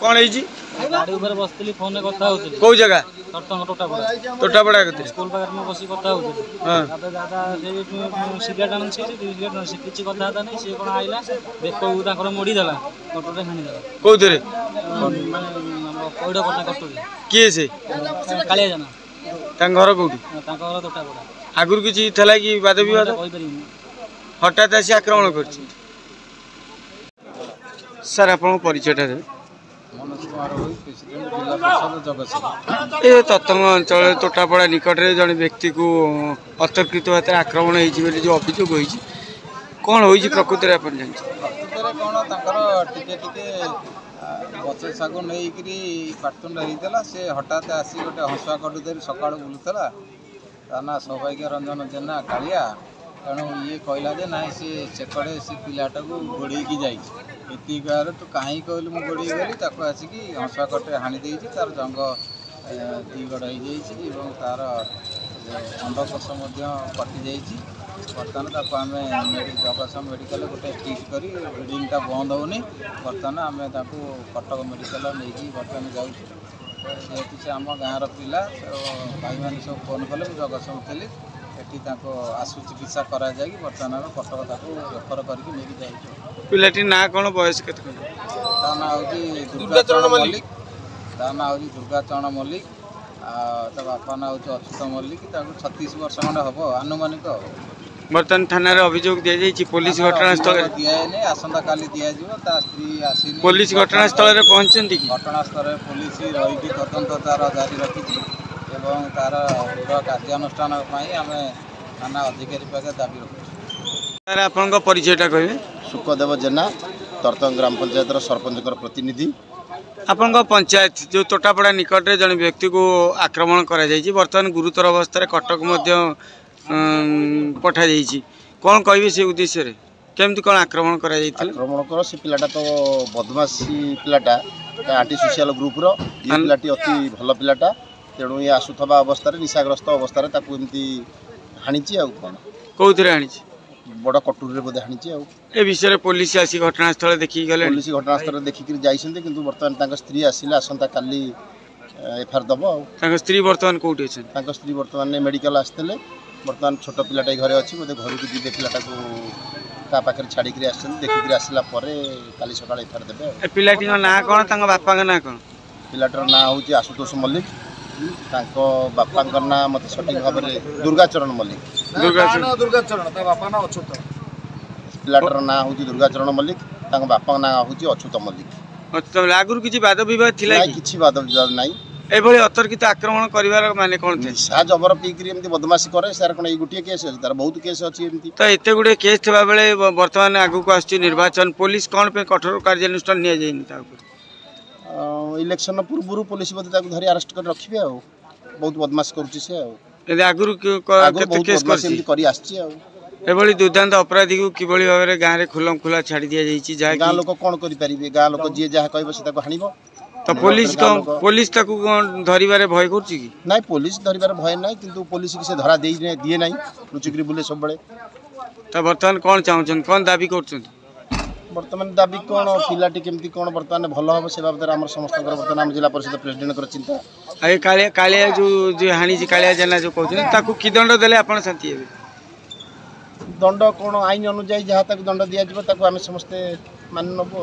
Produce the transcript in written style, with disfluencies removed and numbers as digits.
कौन है जी गाड़ी ऊपर बसली फोन में कथा होतली को जगह टोटापड़ा कते स्कूल पाकर में बसी कथा होतली तापर दादा से सिगरेट आन से सिगरेट से किछि कथा था नहीं से कोन आइला देखो ताकर मोड़ी देला कटोरे हानि देला कोथरे माने कोइडो कथा कटोरे किए से कालिया जाना तां घर कोठी तां घर टोटापड़ा आगुर किछि थला कि वाद विवाद कोइ परिनी हठात आसी आक्रमण करछि सर आपन परिचयटा देबे मनोज कुमार होई प्रेसिडेंट जिला परिषद जगतसिंह ए ततंग अंचल तोटापड़ा निकट रे जने व्यक्ति को अतर्कित हाथ आक्रमण होईछि बेले जो अभियोग होईछि कोन होईछि प्रकृति रे अपन जानि प्रकृति रे कोन ताकर टिके टिके बच्चे सागु नै करी पाटुंड हेइतला से हठात आसी गोटे हंसुआ कटु धरि सकाळ बुलुतला ताना सौभाग्य रंजन जेना कालिया तेणु ये कहला जे ना से कड़े से पिलाटा को गोड़े की जाई एति गार तो कहीं कहलु मु गोड़ी गली ताको आसिकी हंसुआ कटे हानि देइछि तार जंग दी गड़ हो जाइछि एवं तार अंडकोश मध्य कटि जाइछि बर्तमान ताको आमे जगतसिंह मेडिकल गोटे ट्रीट करी ब्लीडिंगटा बंद होनी बर्तमान आमे ताको कटक मेडिकल नहीं बर्तमान जाऊँ जेहेतु से आम गाँव पिला भाई मैंने सब फोन कले जगतसिंह थी एटी आशु चिकित्सा करा जाए बर्तमान कटक ताको रेफर करके लेके जाइए पिलाटी ना कोन बयस केते ता ना होची दुर्गाचरण मल्लिक ता ना होची दुर्गाचरण मल्लिक ता बापा ना होची अच्युत मल्लिक ताको 36 वर्ष खंड हबो आनुमानिक बर्तन थाना रे अभियोग दिया जाइछि पुलिस घटनास्थल दिया नै आसंता काली दिया जिवो ता स्त्री आसीनी पुलिस घटनास्थल रे पहुंचंती कि घटनास्थल रे पुलिस रही की तदंततार जारी रखिछि एवं तार कार्यानुष्ठान पई हमें थाना अधिकारी पाके दाबी रखु सर आपन को परिचयटा कहबे सुखदेव जेना तरतंग ग्राम पंचायत सरपंच प्रतिनिधि आपन को पंचायत जो तोटापड़ा निकट रे जन व्यक्ति को आक्रमण करा जाइछि बर्तमान गुरुतर अवस्था रे कटक मध्य पठा जाइछि कोन कहबे से उद्देश्य रे केमति कोन आक्रमण करा जाइथिल आक्रमण कर से पिलाटा तो बदमाशी पिलाटा आंटी सोशल ग्रुप रो ये पिलाटी अति भल पिलाटा तेणु ये आसुथबा अवस्था रे निशाग्रस्त अवस्था रे ताकू एमती हानिछि आ कोन कोथरे हानिछि बड़ कटुरी रे बोधे हानिछि आ ए विषय पुलिस आसी घटनास्थल देखि गले पुलिस घटनास्थल देखि कि जाइछन्ते किंतु वर्तमान तांका स्त्री आसिला आसंता काली एफआर दबो तांका स्त्री वर्तमान कोठी छन तांका स्त्री वर्तमान मेडिकल आस्तले वर्तमान छोट पिलाटा घरे अछि बोधे घर को दिदे पिलाटा को ता पाखर छाड़ी कि आछन देखि कि आसिला परे काली सकाळ एफआर देबे ए पिलाटी ना कोन तांका बापा का ना कोन पिलाटर ना होची आशुतोष मल्लिक तांको बापा का ना मत सटीक भाव रे दुर्गाचरण मल्लिक दुर्गाचरण ता बापा ना अछुत पिलाटर ना होची दुर्गाचरण मल्लिक तांको बापा ना होची अछुत मल्लिक तो लागुर किछि वाद विवाद थिला कि किछि वाद विवाद नाही ए भली अतर्कित आक्रमण करिवार माने कोन थे सा जबर पीकरी एमती बदमाशी करे सर कोन ए गुटिया केस अछि तार बहुत केस अछि एमती तो एते गुडे केस थबा बेले वर्तमान आगु को आछि निर्वाचन पुलिस कोन पे कठोर कार्यानुष्ठान निया जाइनि ता ऊपर इलेक्शन पूर्व पुलिस बते ताकू धरि अरेस्ट कर रखिबे आ बहुत बदमाश करूची से आ यदि आगुरु केते केस करछि करी आछि आ एभली दुर्दांत अपराधी को किभली भाव रे गां रे खुलम खुला छाड़ी दिया जाइछि जा गां लोक कोन करि परिबे गां लोक जे जहा कहबे से ताकू हानिबो तो पुलिस ताकू धरिबारे भय करछि कि नाही पुलिस धरिबारे भय नाही किंतु पुलिस की से धरा देई दिए नाही लुचिकरी बुले सब बळे तो वर्तमान कोन चाहउछन कोन दाबी करछन वर्तमान दाबी कोन पिलाटी केमती कोन वर्तमान भलो हो से बाबत हमर समस्त वर्तमान हम जिला परिषद प्रेसिडेंट कर चिंता आए कालिया कालिया जो हानि जी कालिया जना जो कहछन ताकू की दंड देले आपण शांति हेबे दंड कोन आईन अनुसार जहा तक दंड दिया जिवो ताकू हम समस्त मान नबो।